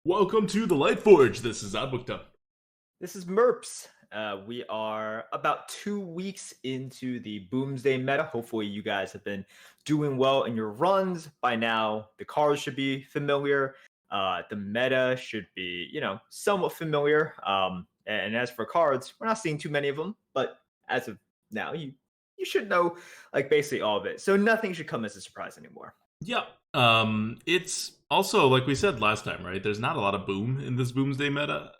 Welcome to the Lightforge. This is Adbukta. This is Merps. We are about 2 weeks into the Boomsday meta. Hopefully, you guys have been doing well in your runs. By now, the cards should be familiar. The meta should be, somewhat familiar. And as for cards, we're not seeing too many of them, but as of now, you should know like basically all of it. So nothing should come as a surprise anymore. Yep. It's also like we said last time, right? There's not a lot of boom in this Boomsday meta.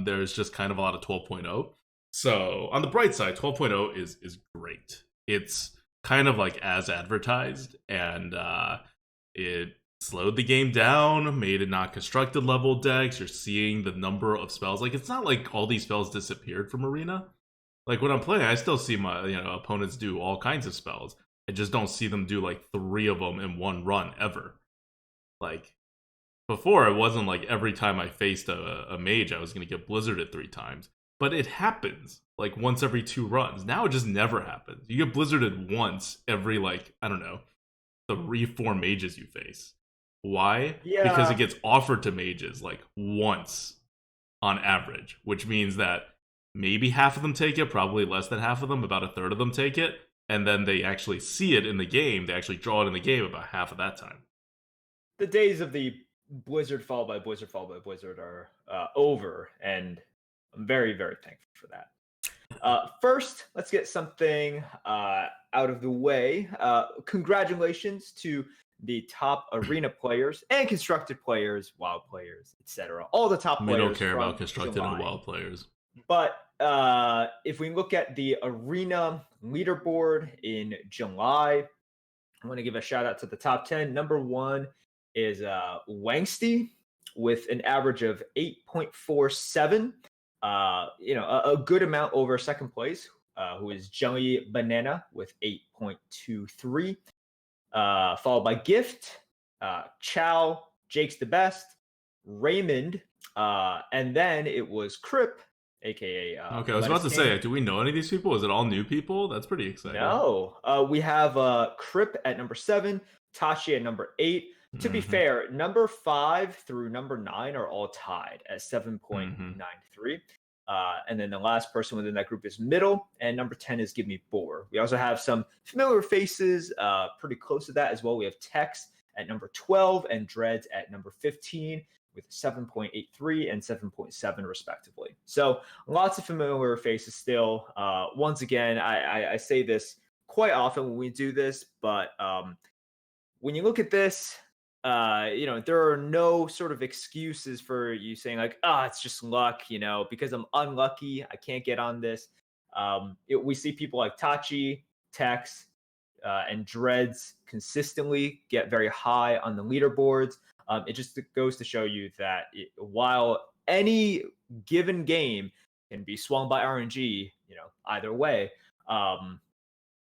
There's just kind of a lot of 12.0. So on the bright side, 12.0 is great. It's kind of like as advertised, and it slowed the game down, made it not constructed level decks. You're seeing the number of spells. Like it's not like all these spells disappeared from Arena. Like when I'm playing, I still see my opponents do all kinds of spells. I just don't see them do like 3 of them in one run ever. Like before, it wasn't like every time I faced a mage, I was going to get blizzarded 3 times. But it happens like once every 2 runs. Now it just never happens. You get blizzarded once every like, I don't know, 3-4 mages you face. Why? Because it Yeah. gets offered to mages like once on average, which means that maybe half of them take it, probably less than half of them, about a third of them take it, and then they actually see it in the game. They actually draw it in the game about half of that time. The days of the Blizzard followed by Blizzard followed by Blizzard are over, and I'm very, very thankful for that. First, let's get something out of the way. Congratulations to the top arena players and constructed players, wild players, etc. All the top We don't players care about from constructed and July. wild players. But if we look at the arena leaderboard in July, I want to give a shout out to the top 10. Number 1 is Wangsty with an average of 8.47. A good amount over second place, who is Jelly Banana with 8.23. Followed by Gift, Chow, Jake's the Best, Raymond, and then it was Crip, aka Okay, I was about Lettuce to King. say, do we know any of these people? Is it all new people? That's pretty exciting. No, we have Crip at number 7, Tachi at number 8. To be Mm-hmm. fair, number 5 through number 9 are all tied at Mm-hmm. 7.93. And then the last person within that group is Middle, and number 10 is Give Me 4. We also have some familiar faces pretty close to that as well. We have Tex at number 12 and Dreads at number 15 with 7.83 and 7.7 respectively. So lots of familiar faces still. Once again, I say this quite often when we do this, but when you look at this, there are no sort of excuses for you saying like, it's just luck, because I'm unlucky, I can't get on this. We see people like Tachi, Tex, and Dreads consistently get very high on the leaderboards. It just goes to show you that while any given game can be swung by RNG, either way, um,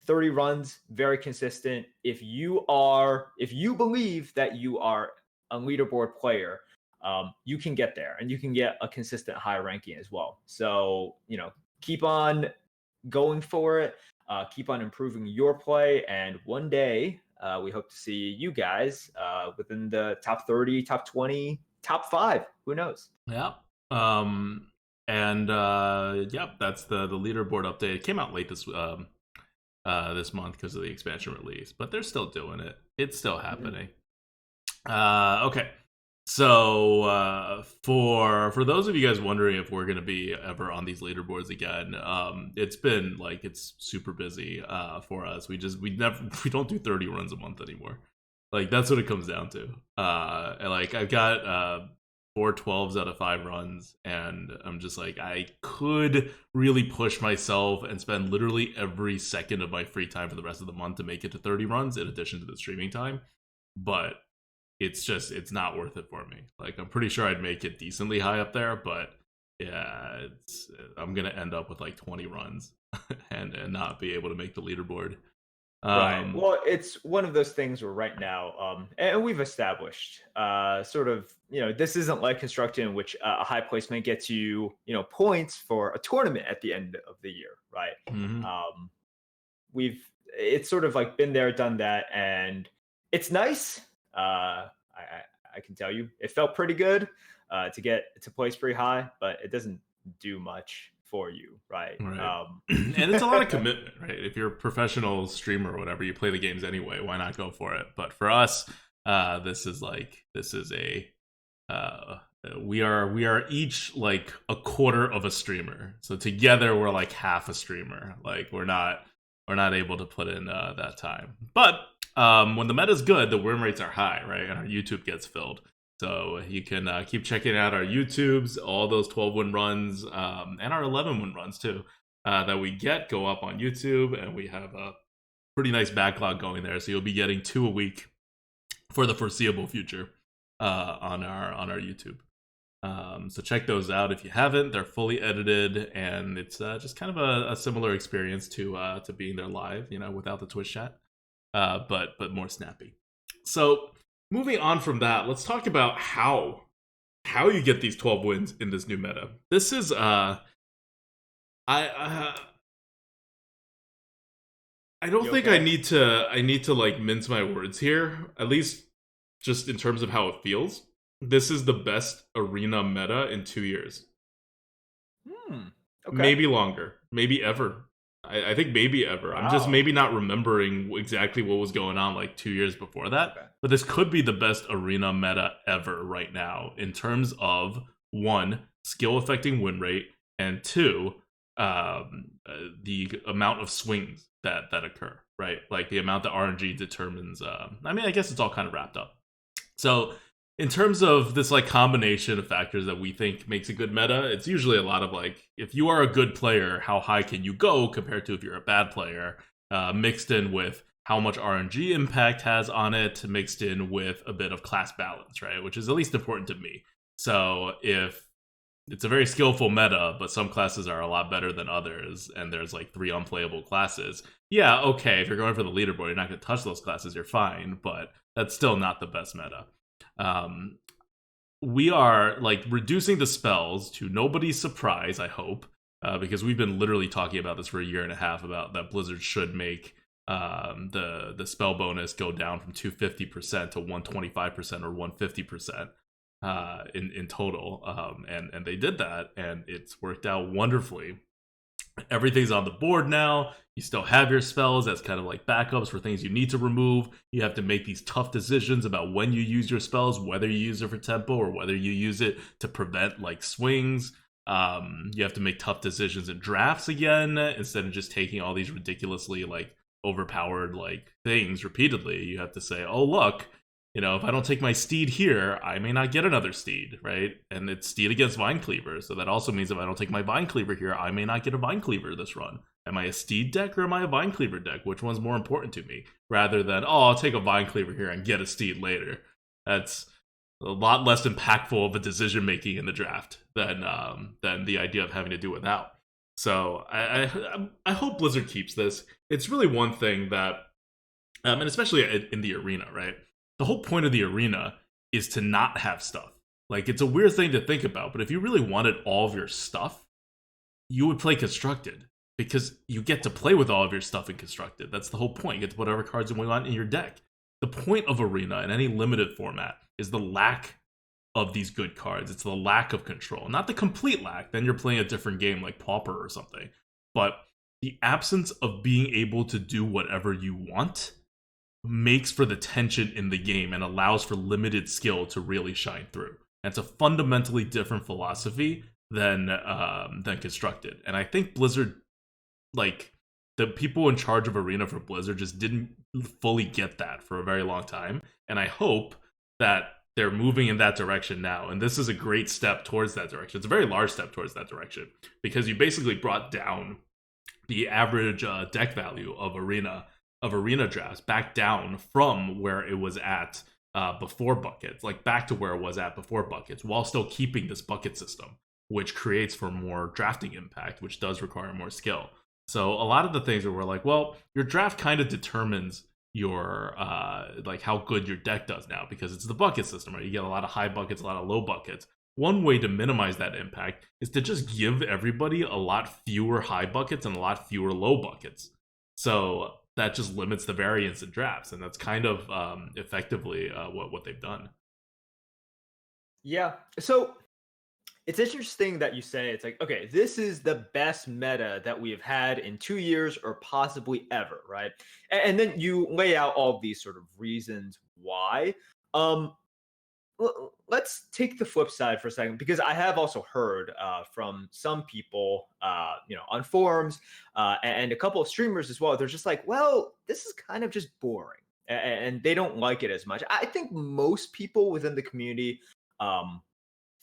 30 runs, very consistent. If you believe that you are a leaderboard player, you can get there and you can get a consistent high ranking as well. So, keep on going for it. Keep on improving your play. And one day, we hope to see you guys within the top 30, top 20, top 5. Who knows? Yeah. And yep, that's the leaderboard update. It came out late this month because of the expansion release, but they're still doing it. It's still happening. Okay. So for those of you guys wondering if we're gonna be ever on these leaderboards again, it's been like it's super busy for us. We don't do 30 runs a month anymore. Like that's what it comes down to. And like I've got 4 12s out of 5 runs, and I'm just like I could really push myself and spend literally every second of my free time for the rest of the month to make it to 30 runs in addition to the streaming time, but it's not worth it for me. Like I'm pretty sure I'd make it decently high up there, but yeah, I'm gonna end up with like 20 runs and not be able to make the leaderboard. Right. Um, Well, it's one of those things where right now, and we've established, sort of, this isn't like construction in which a high placement gets you, points for a tournament at the end of the year, right? mhm. Um, it's sort of like been there, done that, and it's nice. I I can tell you it felt pretty good to get to place pretty high, but it doesn't do much for you, right? Right. And it's a lot of commitment, right? If you're a professional streamer or whatever, you play the games anyway. Why not go for it? But for us, this is a uh, we are each like a quarter of a streamer. So together we're like half a streamer. Like we're not able to put in that time. But when the meta's good, the win rates are high, right? And our YouTube gets filled. So you can keep checking out our YouTubes, all those 12 win runs, and our 11 win runs too, that we go up on YouTube, and we have a pretty nice backlog going there. So you'll be getting 2 a week for the foreseeable future on our YouTube. So check those out if you haven't. They're fully edited, and it's just kind of a similar experience to being there live, without the Twitch chat, but more snappy. So moving on from that, let's talk about how you get these 12 wins in this new meta. This is I don't think okay? I need to like mince my words here, at least just in terms of how it feels. This is the best arena meta in 2 years. Okay. Maybe longer, maybe ever. I think maybe ever. Wow. I'm just maybe not remembering exactly what was going on like 2 years before that. Okay. But this could be the best arena meta ever right now in terms of, 1, skill affecting win rate, and 2, the amount of swings that occur, right? Like the amount that RNG determines. I guess it's all kind of wrapped up. So in terms of this like combination of factors that we think makes a good meta, it's usually a lot of like, if you are a good player, how high can you go compared to if you're a bad player, mixed in with how much RNG impact has on it, mixed in with a bit of class balance, right? Which is at least important to me. So if it's a very skillful meta, but some classes are a lot better than others, and there's like 3 unplayable classes, yeah, okay, if you're going for the leaderboard, you're not going to touch those classes, you're fine, but that's still not the best meta. We are like reducing the spells to nobody's surprise, I hope, because we've been literally talking about this for a year and a half, about that Blizzard should make the spell bonus go down from 250% to 125% or 150% in total, and they did that, and it's worked out wonderfully. Everything's on the board now. You still have your spells as kind of like backups for things you need to remove. You have to make these tough decisions about when you use your spells, whether you use it for tempo or whether you use it to prevent like swings. You have to make tough decisions in drafts again, instead of just taking all these ridiculously like overpowered like things repeatedly. You have to say, oh look, if I don't take my steed here, I may not get another steed, right? And it's steed against Vine Cleaver, so that also means if I don't take my Vine Cleaver here, I may not get a Vine Cleaver this run. Am I a steed deck or am I a Vine Cleaver deck? Which one's more important to me? Rather than, I'll take a Vine Cleaver here and get a steed later. That's a lot less impactful of a decision making in the draft than the idea of having to do without. So I hope Blizzard keeps this. It's really one thing that, and especially in the arena, right? The whole point of the arena is to not have stuff. Like, it's a weird thing to think about, but if you really wanted all of your stuff, you would play Constructed, because you get to play with all of your stuff in Constructed. That's the whole point. You get to put whatever cards you want in your deck. The point of Arena in any limited format is the lack of these good cards. It's the lack of control. Not the complete lack, then you're playing a different game like Pauper or something. But the absence of being able to do whatever you want makes for the tension in the game and allows for limited skill to really shine through. And it's a fundamentally different philosophy than Constructed. And I think Blizzard, like, the people in charge of Arena for Blizzard just didn't fully get that for a very long time. And I hope that they're moving in that direction now. And this is a great step towards that direction. It's a very large step towards that direction, because you basically brought down the average deck value of Arena drafts back down from where it was at before buckets, like back to where it was at before buckets, while still keeping this bucket system, which creates for more drafting impact, which does require more skill. So a lot of the things that we're like, well, your draft kind of determines your like how good your deck does now, because it's the bucket system, right? You get a lot of high buckets, a lot of low buckets. One way to minimize that impact is to just give everybody a lot fewer high buckets and a lot fewer low buckets. So that just limits the variance in drafts, and that's kind of effectively what they've done. Yeah. So it's interesting that you say it's like, okay, this is the best meta that we have had in 2 years or possibly ever, right? And then you lay out all of these sort of reasons why. Um, let's take the flip side for a second because I have also heard from some people, on forums and a couple of streamers as well. They're just like, well, this is kind of just boring, and they don't like it as much. I think most people within the community um,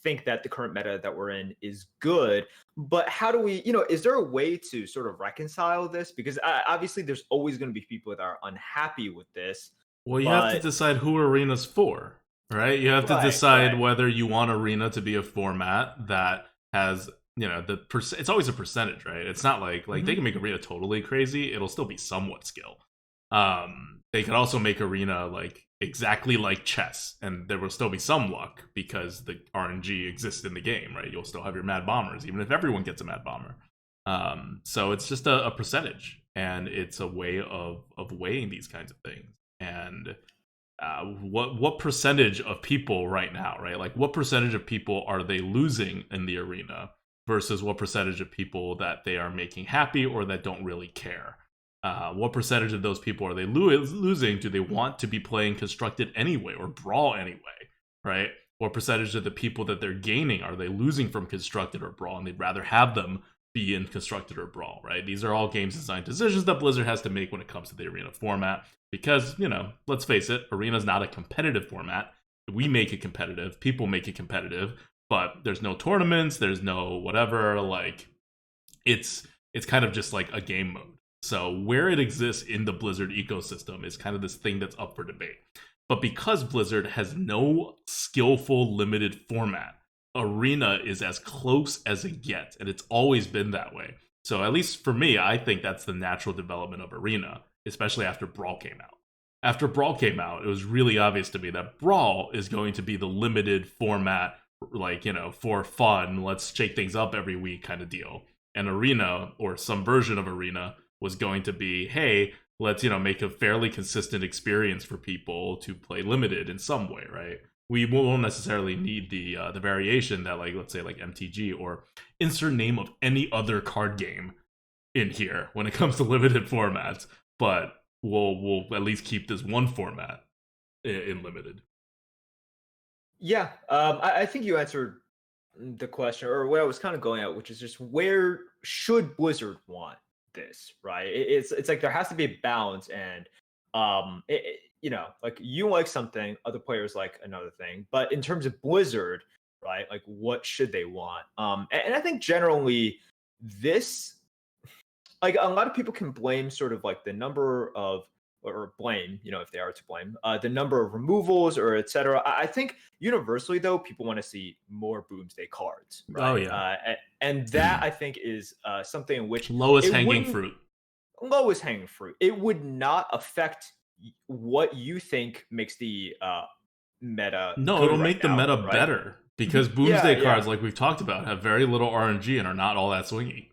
think that the current meta that we're in is good. But how do we, is there a way to sort of reconcile this? Because obviously, there's always going to be people that are unhappy with this. Well, you have to But decide who Arena's for, right? You have to right, decide right. whether you want Arena to be a format that has, it's always a percentage, right? It's not like they Mhm. can make Arena totally crazy, it'll still be somewhat skill. They could also make Arena like exactly like chess, and there will still be some luck because the RNG exists in the game, right? You'll still have your Mad Bombers, even if everyone gets a Mad Bomber. So it's just a percentage, and it's a way of weighing these kinds of things. And what percentage of people right now, right? Like what percentage of people are they losing in the arena versus what percentage of people that they are making happy or that don't really care? What percentage of those people are they losing? Do they want to be playing constructed anyway or brawl anyway, right? What percentage of the people that they're gaining are they losing from constructed or brawl, and they'd rather have them be in constructed or brawl, right? These are all games design decisions that Blizzard has to make when it comes to the arena format. Because, let's face it, arena's not a competitive format. We make it competitive, people make it competitive, but there's no tournaments, there's no whatever, like it's kind of just like a game mode. So where it exists in the Blizzard ecosystem is kind of this thing that's up for debate. But because Blizzard has no skillful limited format, Arena is as close as it gets, and it's always been that way. So at least for me, I think that's the natural development of Arena, especially after Brawl came out. After Brawl came out, it was really obvious to me that Brawl is going to be the limited format, like, for fun, let's shake things up every week kind of deal. And Arena, or some version of Arena, was going to be, hey, let's make a fairly consistent experience for people to play limited in some way, right? We won't necessarily need the variation that, like, let's say like MTG or insert name of any other card game in here when it comes to limited formats, but we'll at least keep this one format in limited. Yeah, I think you answered the question, or what I was kind of going at, which is just where should Blizzard want this, right? It's like there has to be a balance, and like you like something, other players like another thing. But in terms of Blizzard, right, like what should they want? And I think generally this, like a lot of people can blame sort of like the number of or blame, if they are to blame, the number of removals or etc. I think universally though, people want to see more Boomsday cards, Oh right? yeah, And that I think is something in which lowest it hanging wouldn't fruit. lowest hanging fruit. It would not affect what you think makes the meta No, good it'll right make the now, meta right? better because Yeah, Boomsday yeah, cards, like we've talked about, have very little RNG and are not all that swingy.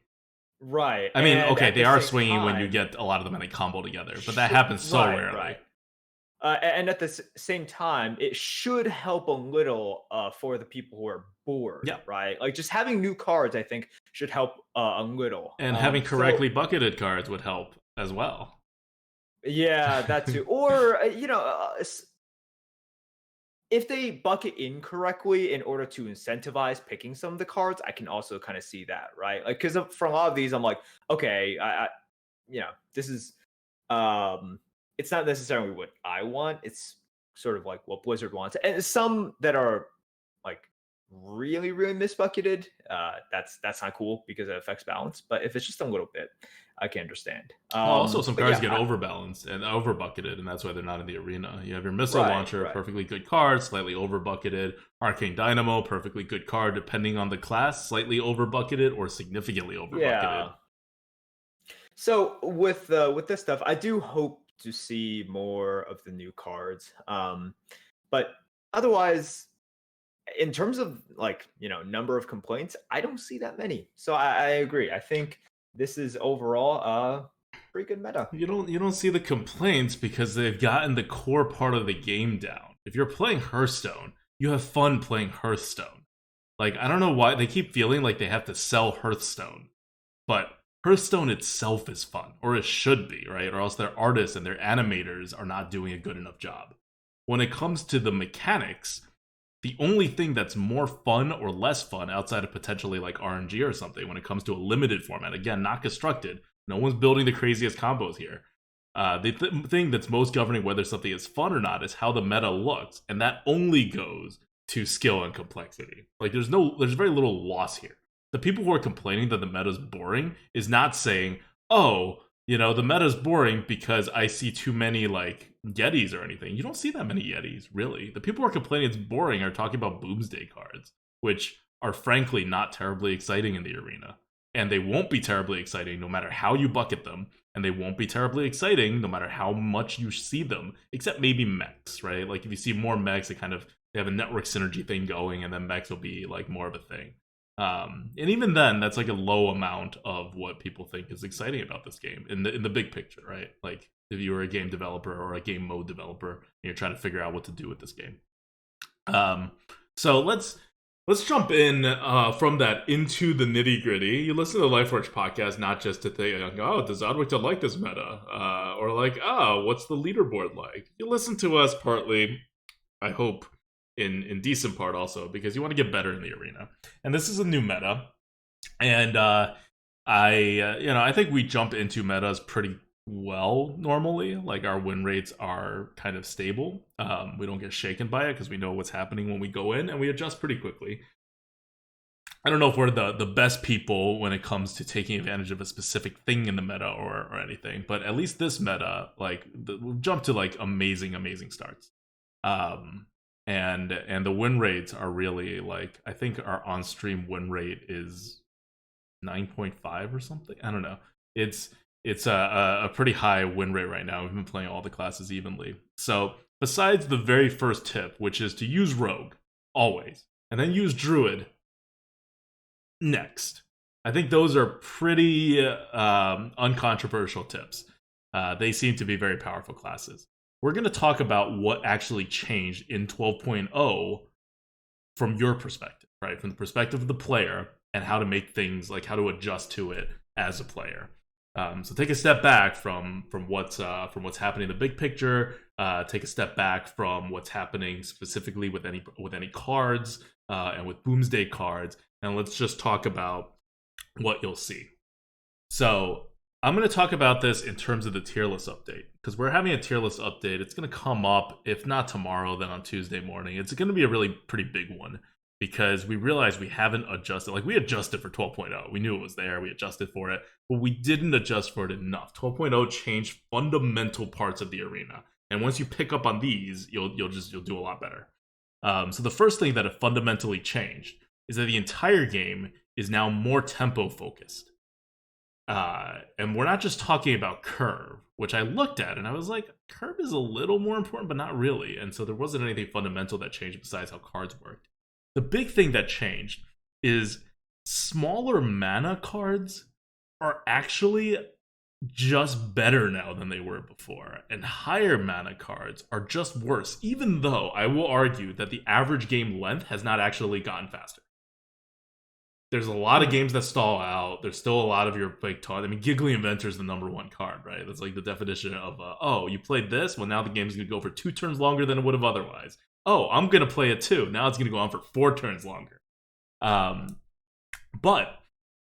right. I mean, And okay, at they the are same swinging when you time, get a lot of them in a combo together, but that happens so right, rarely. right. And at the same time, it should help a little for the people who are bored, Yeah, right? Like just having new cards, I think, should help a little. and having So correctly bucketed cards would help as well. yeah, that too. Or if they bucket incorrectly in order to incentivize picking some of the cards, I can also kind of see that, right? Like because for a lot of these, I'm like, okay, this is it's not necessarily what I want. It's sort of like what Blizzard wants. And some that are like really, really misbucketed, that's not cool because it affects balance. But if it's just a little bit, I can understand. Well, also some But cards yeah, get overbalanced and over bucketed, and that's why they're not in the arena. You have your missile right, launcher, right. perfectly good card, slightly over bucketed. Arcane Dynamo, perfectly good card, depending on the class, slightly over bucketed or significantly over bucketed. Yeah. So with this stuff, I do hope to see more of the new cards. But otherwise, in terms of like number of complaints, I don't see that many. So I agree. I think this is overall a pretty good meta. You don't see the complaints because they've gotten the core part of the game down. If you're playing Hearthstone, you have fun playing Hearthstone. Like, I don't know why they keep feeling like they have to sell Hearthstone, but Hearthstone itself is fun, or it should be, right? Or else their artists and their animators are not doing a good enough job. When it comes to the mechanics, the only thing that's more fun or less fun outside of potentially like RNG or something when it comes to a limited format, again, not constructed, no one's building the craziest combos here. The thing that's most governing whether something is fun or not is how the meta looks, and that only goes to skill and complexity. Like there's very little loss here. The people who are complaining that the meta is boring is not saying, oh, the meta is boring because I see too many like Yetis or anything. You don't see that many Yetis, really. The people who are complaining it's boring are talking about Boomsday cards, which are frankly not terribly exciting in the arena. And they won't be terribly exciting no matter how you bucket them, and they won't be terribly exciting no matter how much you see them, except maybe mechs, right? Like if you see more mechs, they have a network synergy thing going, and then mechs will be like more of a thing. And even then, that's like a low amount of what people think is exciting about this game in the big picture, right? Like if you were a game developer or a game mode developer, and you're trying to figure out what to do with this game. So let's jump in from that into the nitty gritty. You listen to the Lightforge podcast not just to think, oh, does Odwick like this meta, or like, oh, what's the leaderboard like? You listen to us partly, I hope, in decent part also because you want to get better in the arena. And this is a new meta, and I think we jump into metas pretty well normally. Like our win rates are kind of stable. We don't get shaken by it because we know what's happening when we go in, and we adjust pretty quickly. I don't know if we're the best people when it comes to taking advantage of a specific thing in the meta or anything, but at least this meta, like we've jumped to like amazing starts. And the win rates are really like, I think our on-stream win rate is 9.5 or something. I don't know. It's a pretty high win rate right now. We've been playing all the classes evenly. So besides the very first tip, which is to use Rogue always, and then use Druid next, I think those are pretty uncontroversial tips. They seem to be very powerful classes. We're going to talk about what actually changed in 12.0 from your perspective, right? From the perspective of the player, and how to make things, like how to adjust to it as a player. So take a step back from what's happening in the big picture. Take a step back from what's happening specifically with any cards and with Boomsday cards, and let's just talk about what you'll see. So I'm going to talk about this in terms of the tier list update, because we're having a tier list update. It's going to come up, if not tomorrow, then on Tuesday morning. It's going to be a really pretty big one, because we realized we haven't adjusted. Like, we adjusted for 12.0. We knew it was there. We adjusted for it, but we didn't adjust for it enough. 12.0 changed fundamental parts of the arena, and once you pick up on these, you'll do a lot better. So the first thing that it fundamentally changed is that the entire game is now more tempo focused. And we're not just talking about curve, which I looked at and I was like, curve is a little more important, but not really. And so there wasn't anything fundamental that changed besides how cards worked. The big thing that changed is smaller mana cards are actually just better now than they were before, and higher mana cards are just worse, even though I will argue that the average game length has not actually gotten faster. There's a lot of games that stall out. There's still a lot of your big taunt. I mean, Giggly Inventor is the number one card, right? That's like the definition of, oh, you played this? Well, now the game's going to go for 2 turns longer than it would have otherwise. Oh, I'm going to play it too. Now it's going to go on for 4 turns longer. But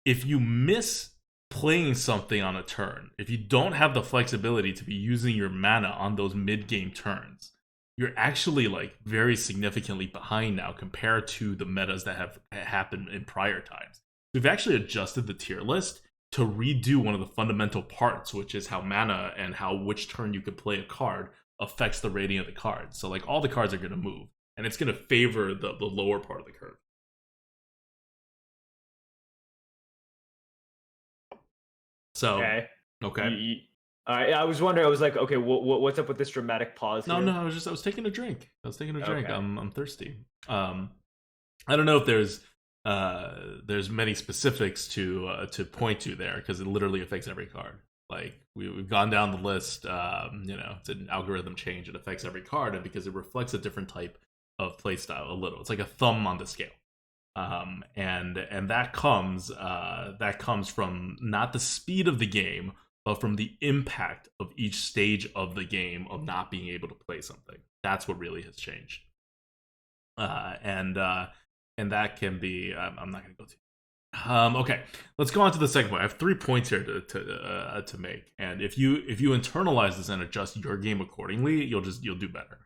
if you miss playing something on a turn, if you don't have the flexibility to be using your mana on those mid-game turns, you're actually like very significantly behind now compared to the metas that have happened in prior times. We've actually adjusted the tier list to redo one of the fundamental parts, which is how mana and how which turn you can play a card affects the rating of the card. So like all the cards are going to move, and it's going to favor the lower part of the curve. So okay. I was wondering. I was like, okay, what's up with this dramatic pause? No, here? no, I was taking a drink. Okay. I'm thirsty. I don't know if there's many specifics to point to there, because it literally affects every card. Like we've gone down the list. It's an algorithm change. It affects every card, and because it reflects a different type of playstyle a little. It's like a thumb on the scale. And that comes from not the speed of the game, but from the impact of each stage of the game of not being able to play something. That's what really has changed. And that can be. I'm not going to go to. Okay, let's go on to the second point. I have 3 points here to make, and if you internalize this and adjust your game accordingly, you'll do better.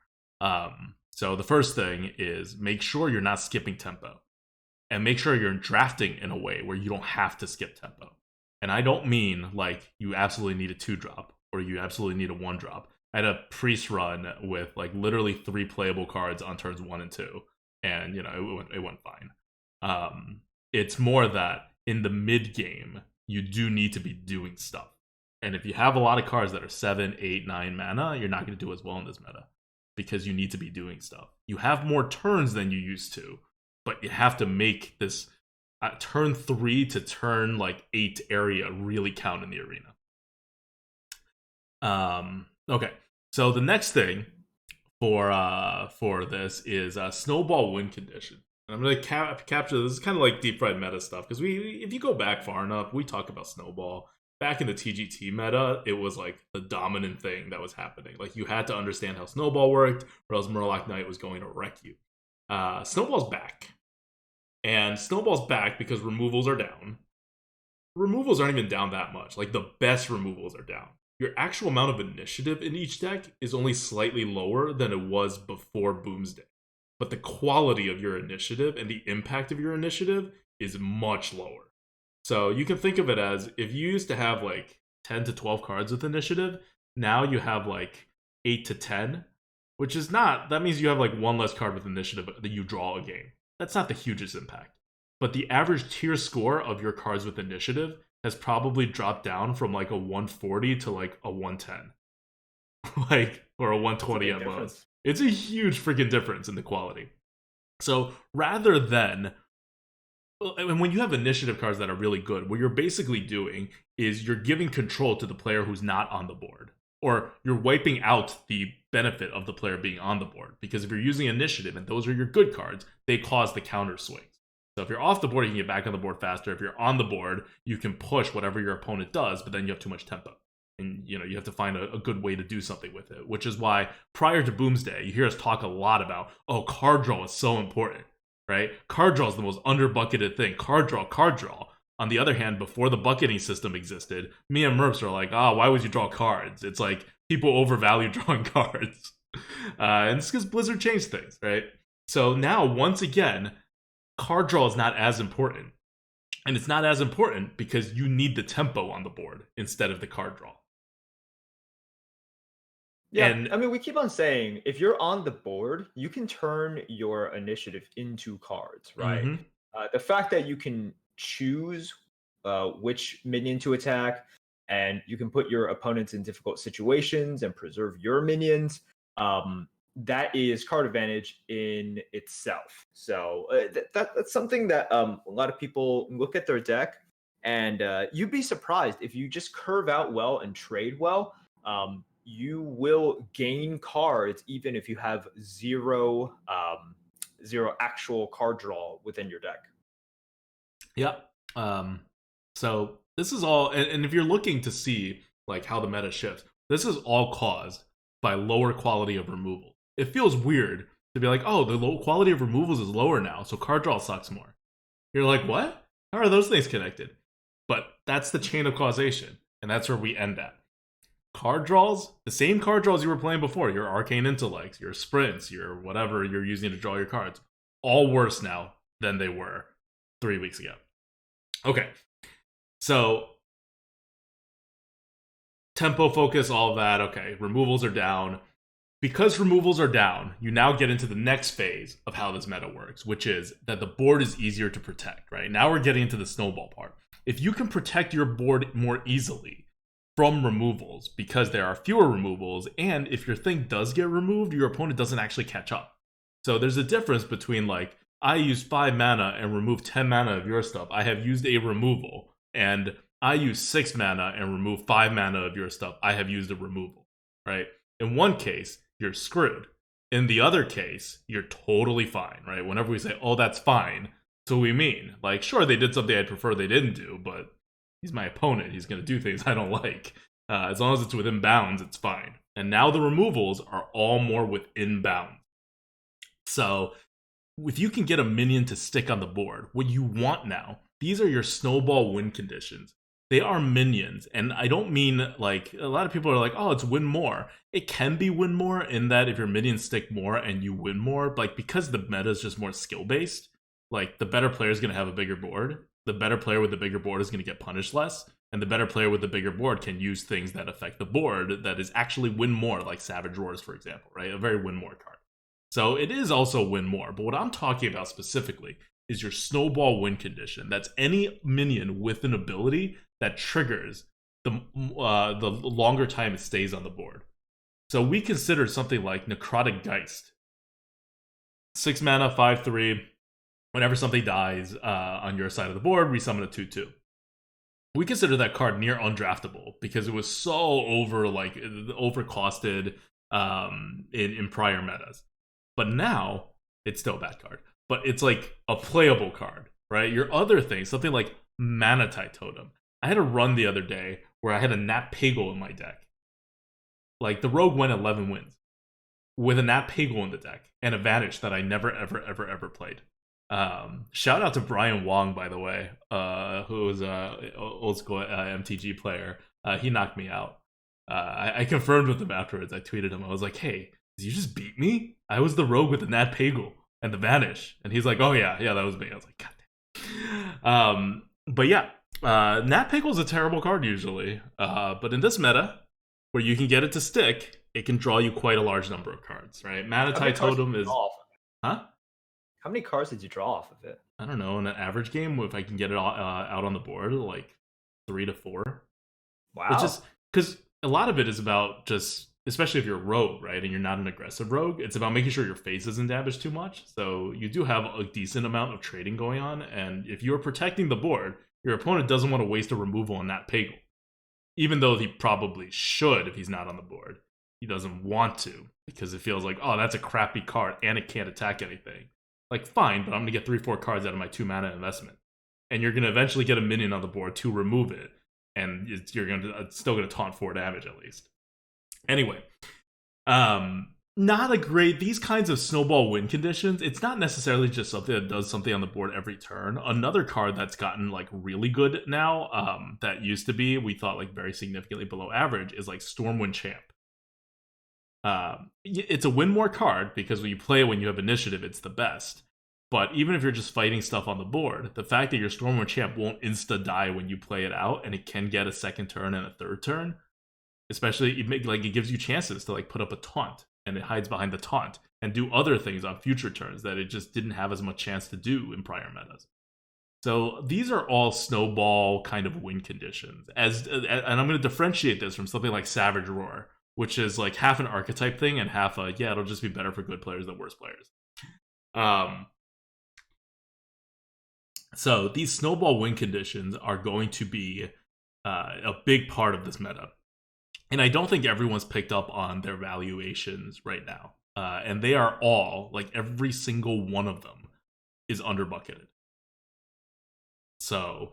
So the first thing is make sure you're not skipping tempo, and make sure you're drafting in a way where you don't have to skip tempo. And I don't mean like you absolutely need a 2-drop or you absolutely need a 1-drop. I had a priest run with like literally 3 playable cards on turns 1 and 2, and it went fine. It's more that in the mid game, you do need to be doing stuff. And if you have a lot of cards that are 7, 8, 9 mana, you're not going to do as well in this meta because you need to be doing stuff. You have more turns than you used to, but you have to make this turn 3 to turn like 8 area really count in the arena. Okay, so the next thing for this is snowball win condition. I'm going to capture this. Is kind of like deep fried meta stuff because if you go back far enough, we talk about snowball. Back in the TGT meta, it was like the dominant thing that was happening. Like you had to understand how snowball worked, or else Murloc Knight was going to wreck you. Snowball's back, and snowball's back because removals are down. Removals aren't even down that much. Like the best removals are down. Your actual amount of initiative in each deck is only slightly lower than it was before Boomsday. But the quality of your initiative and the impact of your initiative is much lower. So you can think of it as if you used to have like 10 to 12 cards with initiative, now you have like 8 to 10, which is not, that means you have like 1 less card with initiative that you draw a game. That's not the hugest impact. But the average tier score of your cards with initiative has probably dropped down from like a 140 to like a 110. Like, or a 120 at most. It's a huge freaking difference in the quality. So rather than, and when you have initiative cards that are really good, what you're basically doing is you're giving control to the player who's not on the board. Or you're wiping out the benefit of the player being on the board. Because if you're using initiative and those are your good cards, they cause the counter swings. So if you're off the board, you can get back on the board faster. If you're on the board, you can push whatever your opponent does, but then you have too much tempo. And you have to find a good way to do something with it, which is why prior to Boomsday, you hear us talk a lot about, card draw is so important, right? Card draw is the most under-bucketed thing. Card draw. On the other hand, before the bucketing system existed, me and Merps are like, why would you draw cards? It's like people overvalue drawing cards. And it's because Blizzard changed things, right? So now, once again, card draw is not as important. And it's not as important because you need the tempo on the board instead of the card draw. Yeah, and I mean, we keep on saying if you're on the board, you can turn your initiative into cards, right? Mm-hmm. The fact that you can choose which minion to attack, and you can put your opponents in difficult situations and preserve your minions, that is card advantage in itself. So that's something that a lot of people look at their deck, and you'd be surprised if you just curve out well and trade well. You will gain cards even if you have zero actual card draw within your deck. Yep. So this is all, and if you're looking to see like how the meta shifts, this is all caused by lower quality of removal. It feels weird to be like, the low quality of removals is lower now, so card draw sucks more. You're like, what? How are those things connected? But that's the chain of causation, and that's where we end at. Card draws, the same card draws you were playing before, your arcane intellects, your sprints, your whatever you're using to draw your cards, all worse now than they were 3 weeks ago. Okay, so tempo focus, all of that. Okay, removals are down. Because removals are down, you now get into the next phase of how this meta works, which is that the board is easier to protect, right? Now we're getting into the snowball part. If you can protect your board more easily from removals because there are fewer removals, and if your thing does get removed, your opponent doesn't actually catch up. So there's a difference between like, I use 5 mana and remove 10 mana of your stuff. I have used a removal, and I use 6 mana and remove 5 mana of your stuff. I have used a removal, right? In one case, you're screwed. In the other case, you're totally fine, right? Whenever we say, oh, that's fine, so we mean. Like, sure, they did something I'd prefer they didn't do, but he's my opponent. He's going to do things I don't like. As long as it's within bounds, it's fine. And now the removals are all more within bounds. So if you can get a minion to stick on the board, what you want now, these are your snowball win conditions. They are minions, and I don't mean like a lot of people are like, oh, it's win more. It can be win more in that if your minions stick more and you win more, like because the meta is just more skill based, like the better player is going to have a bigger board. The better player with the bigger board is going to get punished less, and the better player with the bigger board can use things that affect the board that is actually win more, like Savage Roars, for example, right? A very win more card. So it is also win more, but what I'm talking about specifically is your snowball win condition. That's any minion with an ability that triggers the longer time it stays on the board. So we consider something like Necrotic Geist. 6 mana, 5/3. Whenever something dies on your side of the board, we summon a 2/2. We consider that card near undraftable because it was so overcosted in prior metas. But now it's still a bad card. But it's like a playable card, right? Your other things, something like Manatite Totem. I had a run the other day where I had a Nat Pagel in my deck. Like the rogue went 11 wins with a Nat Pagel in the deck and a Vanish that I never ever played. Shout out to Brian Wong, by the way, who was a old school MTG player. He knocked me out. I confirmed with him afterwards. I tweeted him. I was like, "Hey, did you just beat me? I was the rogue with the Nat Pagel and the Vanish." And he's like, "Oh yeah, that was me." I was like, "God damn." But yeah, Nat Pagel is a terrible card usually. But in this meta, where you can get it to stick, it can draw you quite a large number of cards, right? Manatite Totem is, huh? How many cards did you draw off of it? I don't know. In an average game, if I can get it out on the board, like 3 to 4. Wow. It's just because a lot of it is about just, especially if you're a rogue, right, and you're not an aggressive rogue, it's about making sure your face isn't damaged too much. So you do have a decent amount of trading going on, and if you're protecting the board, your opponent doesn't want to waste a removal on that Pagel. Even though he probably should if he's not on the board. He doesn't want to, because it feels like, oh, that's a crappy card, and it can't attack anything. Like, fine, but I'm going to get 3-4 cards out of my 2 mana investment. And you're going to eventually get a minion on the board to remove it. And you're still going to taunt 4 damage at least. Anyway, not a great, these kinds of snowball win conditions, it's not necessarily just something that does something on the board every turn. Another card that's gotten like really good now, that used to be, we thought like very significantly below average, is like Stormwind Champ. It's a win more card because when you play it when you have initiative, it's the best. But even if you're just fighting stuff on the board, the fact that your Stormwind Champ won't insta-die when you play it out, and it can get a second turn and a third turn, especially it gives you chances to like put up a taunt, and it hides behind the taunt, and do other things on future turns that it just didn't have as much chance to do in prior metas. So these are all snowball kind of win conditions. And I'm going to differentiate this from something like Savage Roar, which is like half an archetype thing and half a, yeah, it'll just be better for good players than worse players. So these snowball win conditions are going to be a big part of this meta. And I don't think everyone's picked up on their valuations right now. And they are all, like every single one of them, is underbucketed. So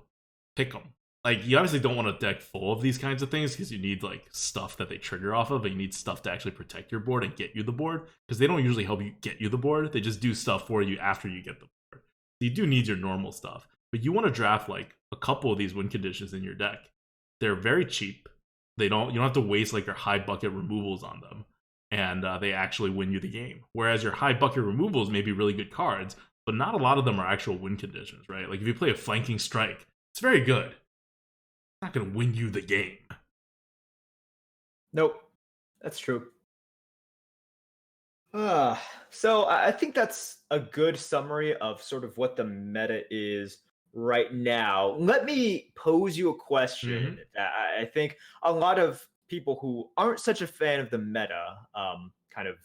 pick them. Like, you obviously don't want a deck full of these kinds of things because you need like stuff that they trigger off of, and you need stuff to actually protect your board and get you the board, because they don't usually help you get you the board. They just do stuff for you after you get the board. So you do need your normal stuff, but you want to draft like a couple of these win conditions in your deck. They're very cheap. You don't have to waste like your high bucket removals on them, and they actually win you the game. Whereas your high bucket removals may be really good cards, but not a lot of them are actual win conditions, right? Like if you play a Flanking Strike, it's very good. Not going to win you the game. Nope, that's true. So I think that's a good summary of sort of what the meta is right now. Let me pose you a question that I think a lot of people who aren't such a fan of the meta kind of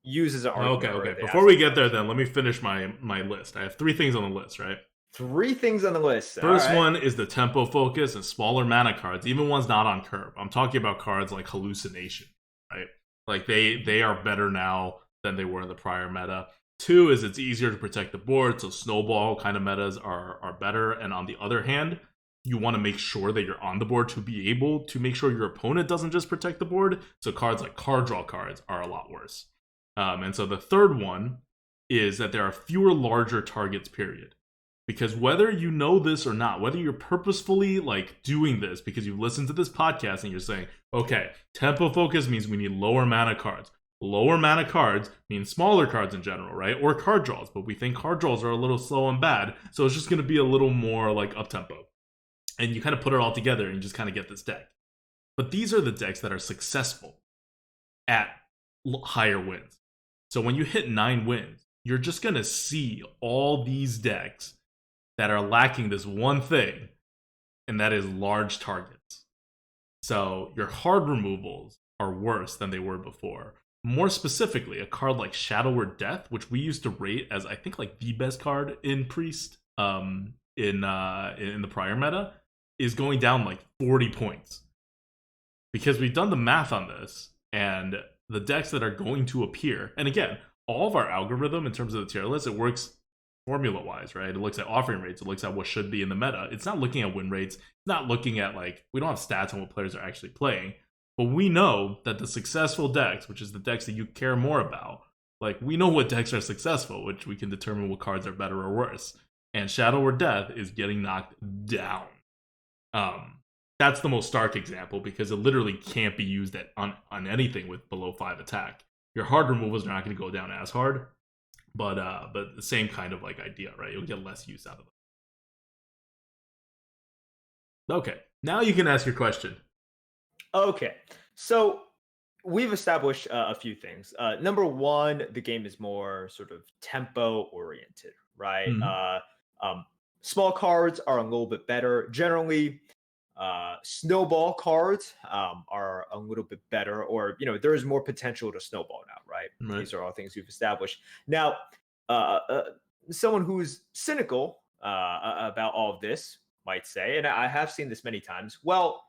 use as an argument. Okay. Before we get there, then, let me finish my list. I have 3 things on the list, right? 3 things on the list. First one is the tempo focus and smaller mana cards, even ones not on curve. I'm talking about cards like Hallucination, right? Like they are better now than they were in the prior meta. 2 is it's easier to protect the board, so snowball kind of metas are better. And on the other hand, you want to make sure that you're on the board to be able to make sure your opponent doesn't just protect the board. So cards like card draw cards are a lot worse. And so the third one is that there are fewer larger targets, period. Because whether you know this or not, whether you're purposefully like doing this because you listen to this podcast and you're saying, okay, tempo focus means we need lower mana cards. Lower mana cards mean smaller cards in general, right? Or card draws, but we think card draws are a little slow and bad, so it's just going to be a little more like up-tempo. And you kind of put it all together and you just kind of get this deck. But these are the decks that are successful at higher wins. So when you hit 9 wins, you're just going to see all these decks that are lacking this one thing, and that is large targets. So your hard removals are worse than they were before. More specifically, a card like Shadow or Death, which we used to rate as I think like the best card in Priest in the prior meta, is going down like 40 points. Because we've done the math on this, and the decks that are going to appear, and again, all of our algorithm in terms of the tier list, it works formula-wise, right? It looks at offering rates, it looks at what should be in the meta. It's not looking at win rates, it's not looking at like, we don't have stats on what players are actually playing, but we know that the successful decks, which is the decks that you care more about, like we know what decks are successful, which we can determine what cards are better or worse. And Shadow or Death is getting knocked down. That's the most stark example because it literally can't be used on anything with below 5 attack. Your hard removals are not going to go down as hard, but the same kind of like idea, right? You'll get less use out of it. Okay, now you can ask your question. Okay, so we've established a few things. Number one, the game is more sort of tempo oriented, right? Mm-hmm. Small cards are a little bit better. Generally, snowball cards are a little bit better, or there is more potential to snowball now, right? These are all things we've established. Now, someone who's cynical about all of this might say, and I have seen this many times, well,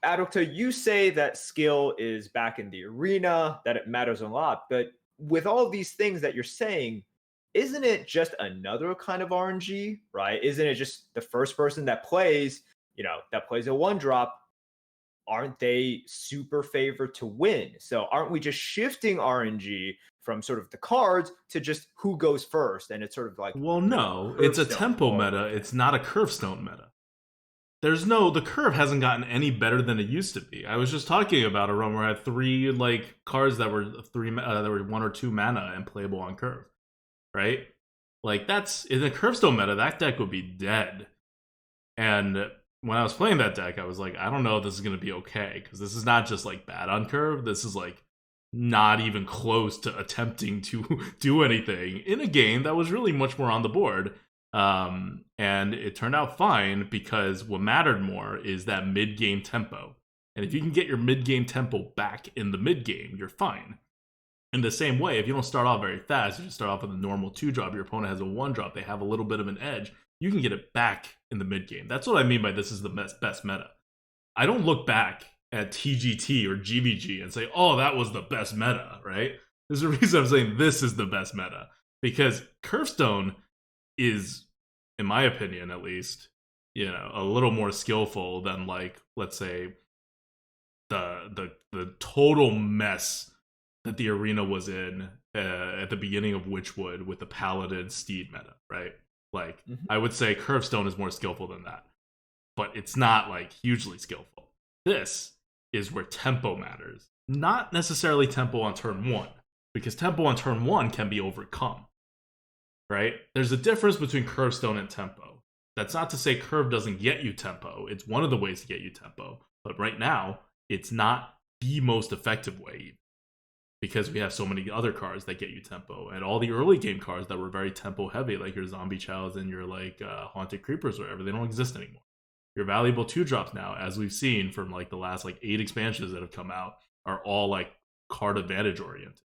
Adokta, you say that skill is back in the arena, that it matters a lot, but with all these things that you're saying, isn't it just another kind of RNG, right? Isn't it just the first person that plays a 1-drop? Aren't they super favored to win? So aren't we just shifting RNG from sort of the cards to just who goes first? And it's sort of like, well, no, it's a tempo meta. It's not a curve stone meta. The curve hasn't gotten any better than it used to be. I was just talking about a run where I had 3 like cards that were 1 or 2 mana and playable on curve, right? Like that's in the curve stone meta, that deck would be dead. And when I was playing that deck, I was like, I don't know if this is going to be okay, because this is not just like bad on curve. This is like not even close to attempting to do anything in a game that was really much more on the board. And it turned out fine because what mattered more is that mid-game tempo. And if you can get your mid-game tempo back in the mid-game, you're fine. In the same way, if you don't start off very fast, you just start off with a normal 2-drop, your opponent has a 1-drop, they have a little bit of an edge, you can get it back in the mid-game. That's what I mean by this is the best meta. I don't look back at TGT or GVG and say, oh, that was the best meta, right? There's a reason I'm saying this is the best meta. Because Curvestone is, in my opinion at least, a little more skillful than, like, let's say, the total mess that the arena was in at the beginning of Witchwood with the Paladin Steed meta, right? Like, I would say Curvestone is more skillful than that. But it's not, like, hugely skillful. This is where tempo matters. Not necessarily tempo on turn 1, because tempo on turn 1 can be overcome, right? There's a difference between Curvestone and tempo. That's not to say curve doesn't get you tempo. It's one of the ways to get you tempo. But right now, it's not the most effective way, because we have so many other cards that get you tempo, and all the early game cards that were very tempo heavy, like your Zombie Chows and your like Haunted Creepers or whatever, they don't exist anymore. Your valuable 2-drops now, as we've seen from like the last like 8 expansions that have come out, are all like card advantage oriented,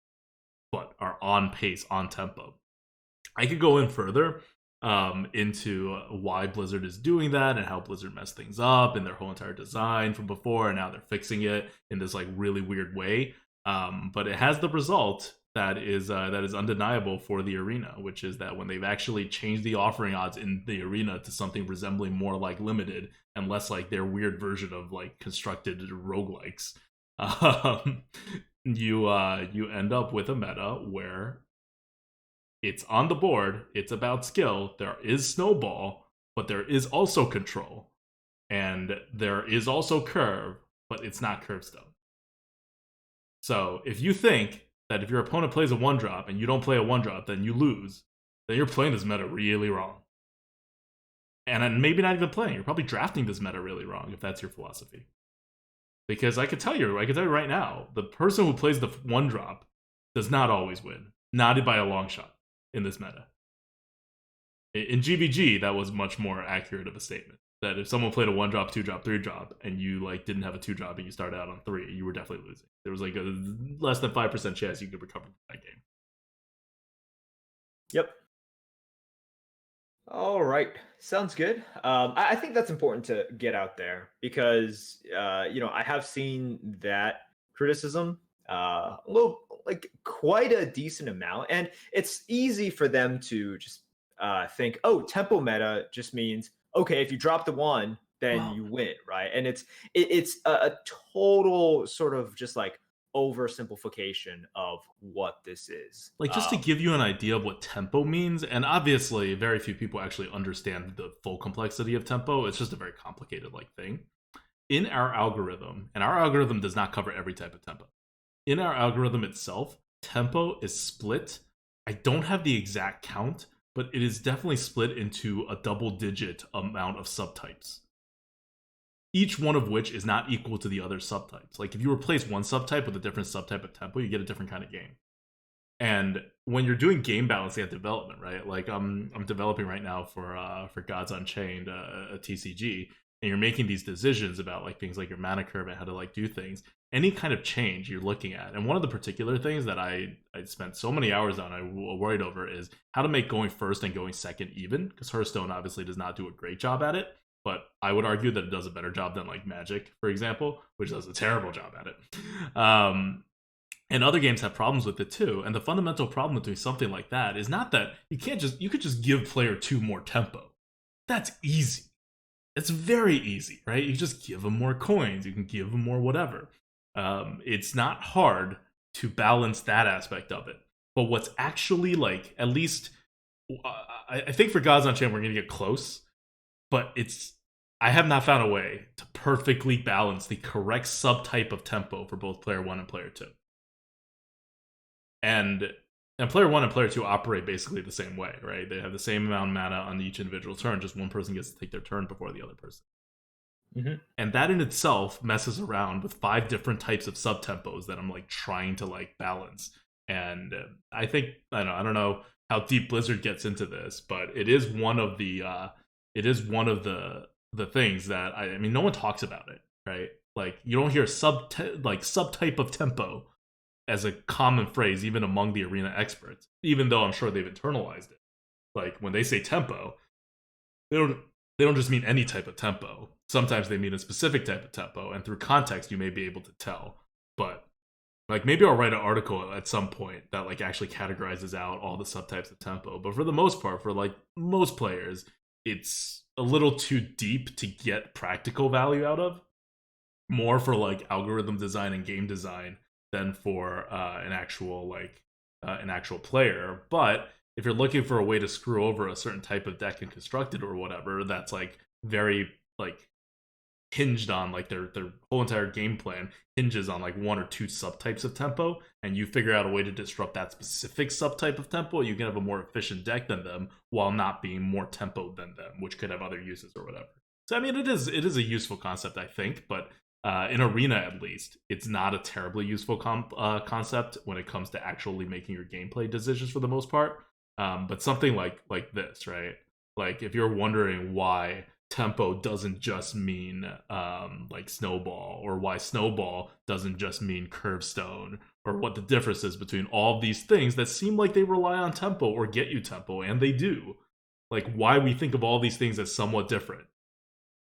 but are on pace, on tempo. I could go in further into why Blizzard is doing that and how Blizzard messed things up and their whole entire design from before, and now they're fixing it in this like really weird way. But it has the result that is undeniable for the arena, which is that when they've actually changed the offering odds in the arena to something resembling more like limited and less like their weird version of like constructed roguelikes, um, you end up with a meta where it's on the board, it's about skill, there is snowball, but there is also control, and there is also curve, but it's not curve stone. So if you think that if your opponent plays a 1-drop and you don't play a 1-drop, then you lose, then you're playing this meta really wrong. And maybe not even playing, you're probably drafting this meta really wrong if that's your philosophy. Because I could tell you right now, the person who plays the 1-drop does not always win. Not by a long shot in this meta. In GBG, that was much more accurate of a statement. That if someone played a 1-drop, 2-drop, 3-drop, and you like didn't have a 2-drop and you started out on 3, you were definitely losing. There was like a less than 5% chance you could recover from that game. Yep. All right, sounds good. I think that's important to get out there because I have seen that criticism a little, like, quite a decent amount, and it's easy for them to just think, oh, tempo meta just means okay, if you drop the 1, then Well, you win, right? And it's a total sort of just like oversimplification of what this is. like, just to give you an idea of what tempo means, and obviously very few people actually understand the full complexity of tempo. It's just a very complicated like thing. In our algorithm, and our algorithm does not cover every type of tempo. In our algorithm itself, tempo is split. I don't have the exact count, but it is definitely split into a double-digit amount of subtypes. Each one of which is not equal to the other subtypes. Like if you replace one subtype with a different subtype of tempo, you get a different kind of game. And when you're doing game balancing at development, right? Like I'm developing right now for Gods Unchained, a TCG, and you're making these decisions about like things like your mana curve and how to like do things. Any kind of change you're looking at, and one of the particular things that I spent so many hours on, I worried over, is how to make going first and going second even, because Hearthstone obviously does not do a great job at it. But I would argue that it does a better job than like Magic, for example, which does a terrible job at it. And other games have problems with it too. And the fundamental problem with doing something like that is not that you could just give player 2 more tempo. That's easy. It's very easy, right? You just give them more coins. You can give them more whatever. It's not hard to balance that aspect of it. But what's actually like, at least, I think for Gods Unchained we're going to get close. But I have not found a way to perfectly balance the correct subtype of tempo for both player 1 and player 2. And player 1 and player 2 operate basically the same way, right? They have the same amount of mana on each individual turn, just one person gets to take their turn before the other person. Mm-hmm. And that in itself messes around with 5 different types of subtempos that I'm like trying to like balance. And I think I don't know how deep Blizzard gets into this, but it is one of the things that I mean no one talks about it, right? Like you don't hear subtype of tempo as a common phrase even among the arena experts, even though I'm sure they've internalized it. Like when they say tempo, they don't just mean any type of tempo. Sometimes they mean a specific type of tempo, and through context you may be able to tell. But like maybe I'll write an article at some point that like actually categorizes out all the subtypes of tempo. But for the most part, for like most players, it's a little too deep to get practical value out of. More for like algorithm design and game design than for an actual player. But if you're looking for a way to screw over a certain type of deck and construct it or whatever, that's like very like hinged on like their whole entire game plan hinges on like 1 or 2 subtypes of tempo, and you figure out a way to disrupt that specific subtype of tempo, you can have a more efficient deck than them while not being more tempo than them, which could have other uses or whatever. So I mean it is a useful concept, I think, but in Arena at least it's not a terribly useful concept when it comes to actually making your gameplay decisions for the most part. But something like this, right? Like if you're wondering why tempo doesn't just mean like snowball, or why snowball doesn't just mean curve stone, or what the difference is between all these things that seem like they rely on tempo or get you tempo, and they do. Like why we think of all these things as somewhat different,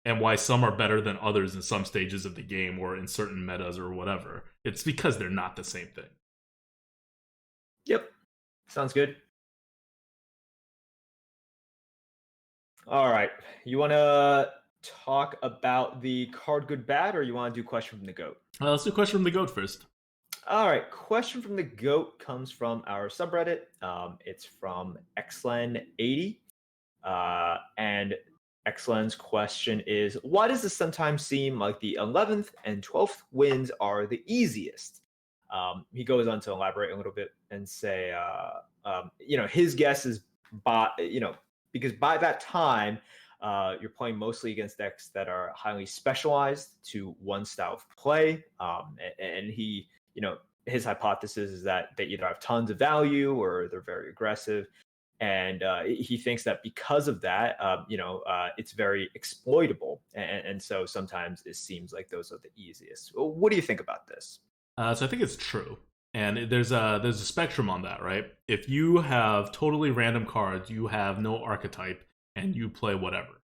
and why some are better than others in some stages of the game or in certain metas or whatever. It's because they're not the same thing. Yep. Sounds good. All right. You want to talk about the card good bad, or you want to do question from the goat? Let's do question from the goat first. All right. Question from the goat comes from our subreddit. It's from Xlen80. And Xlen's question is, why does it sometimes seem like the 11th and 12th wins are the easiest? He goes on to elaborate a little bit and say, his guess is because by that time, you're playing mostly against decks that are highly specialized to one style of play. And he, his hypothesis is that they either have tons of value or they're very aggressive. And he thinks that because of that, it's very exploitable. And so sometimes it seems like those are the easiest. What do you think about this? So I think it's true, and there's a spectrum on that, right? If you have totally random cards, you have no archetype, and you play whatever.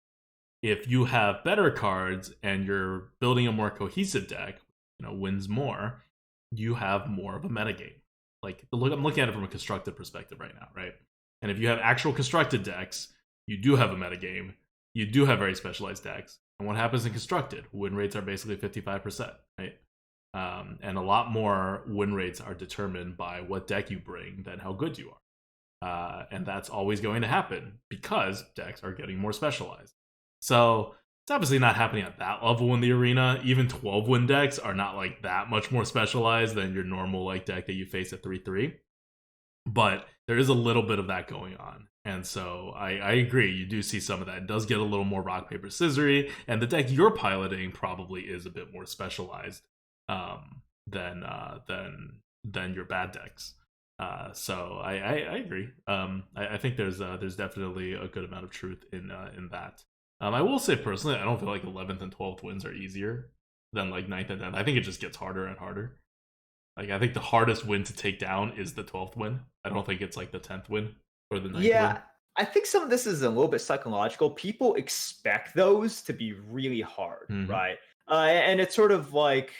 If you have better cards and you're building a more cohesive deck, wins more, you have more of a metagame. Like, I'm looking at it from a constructed perspective right now, right? And if you have actual constructed decks, you do have a metagame. You do have very specialized decks. And what happens in constructed? Win rates are basically 55%, right? And a lot more win rates are determined by what deck you bring than how good you are. And that's always going to happen because decks are getting more specialized. So it's obviously not happening at that level in the arena. Even 12-win decks are not like that much more specialized than your normal like deck that you face at 3-3. But there is a little bit of that going on. And so I agree. You do see some of that. It does get a little more rock, paper, scissory. And the deck you're piloting probably is a bit more specialized than your bad decks. So I agree. I think there's definitely a good amount of truth in that. I will say personally, I don't feel like 11th and 12th wins are easier than like 9th and 10th. I think it just gets harder and harder. Like, I think the hardest win to take down is the 12th win. I don't think it's like the 10th win or the 9th win. I think some of this is a little bit psychological. People expect those to be really hard, right? And it's sort of like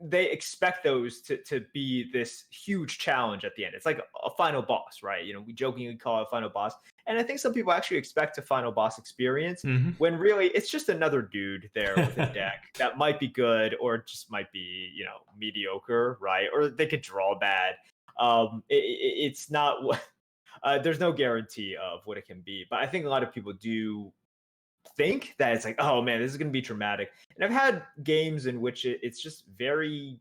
they expect those to be this huge challenge at the end. It's like a final boss, right? We jokingly call it a final boss. And I think some people actually expect a final boss experience when really it's just another dude there with a deck that might be good or just might be, mediocre, right? Or they could draw bad. It's not what there's no guarantee of what it can be. But I think a lot of people do think that it's like, oh man, this is going to be dramatic. And I've had games in which it's just very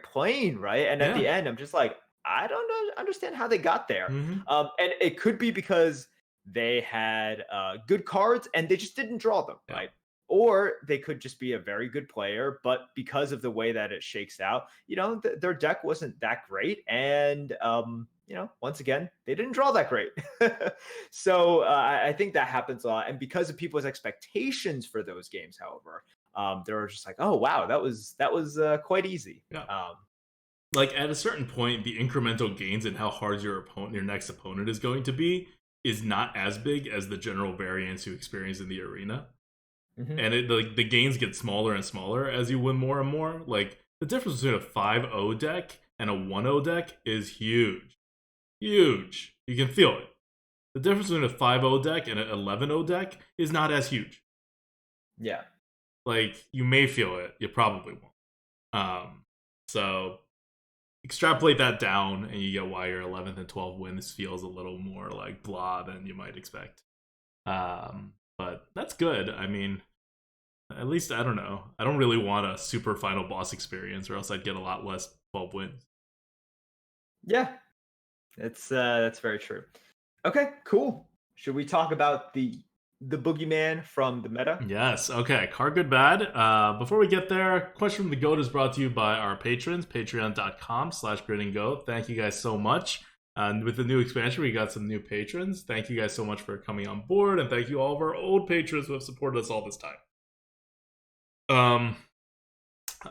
plain, right? And at the end, I'm just like, I don't understand how they got there. And it could be because they had good cards and they just didn't draw them, right? Or they could just be a very good player, but because of the way that it shakes out, their deck wasn't that great. And, once again, they didn't draw that great. So I think that happens a lot. And because of people's expectations for those games, however, they're just like, oh, wow, that was quite easy. Yeah. Like, at a certain point, the incremental gains in how hard your next opponent is going to be is not as big as the general variance you experience in the arena. And the gains get smaller and smaller as you win more and more. Like, the difference between a 5-0 deck and a 1-0 deck is huge. Huge. You can feel it. The difference between a 5-0 deck and an 11-0 deck is not as huge. Yeah. Like, you may feel it. You probably won't. So extrapolate that down and you get why your 11th and 12th wins feels a little more like blah than you might expect. But that's good. I mean, at least, I don't know. I don't really want a super final boss experience or else I'd get a lot less 12 wins. Yeah. That's very true. Okay, cool. Should we talk about the boogeyman from the meta? Yes. Okay. Card good bad. Before we get there, question from the GOAT is brought to you by our patrons, patreon.com/grinninggoat. Thank you guys so much. And with the new expansion, we got some new patrons. Thank you guys so much for coming on board, and thank you all of our old patrons who have supported us all this time.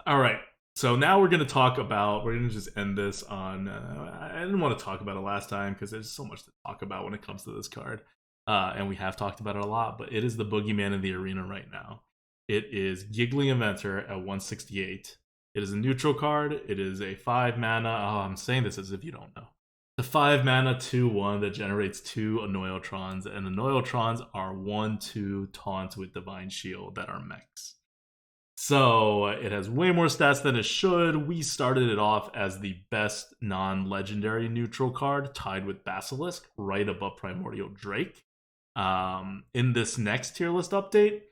All right. So now we're going to just end this on, I didn't want to talk about it last time because there's so much to talk about when it comes to this card. And we have talked about it a lot, but it is the boogeyman in the arena right now. It is Giggling Inventor at 168. It is a neutral card. It is a 5 mana. Oh, I'm saying this as if you don't know. The 5 mana 2/1 that generates 2 Annoyaltrons, and Annoyaltrons are 1/2 taunts with Divine Shield that are mechs. So it has way more stats than it should. We started it off as the best non-legendary neutral card, tied with Basilisk, right above Primordial Drake. In this next tier list update,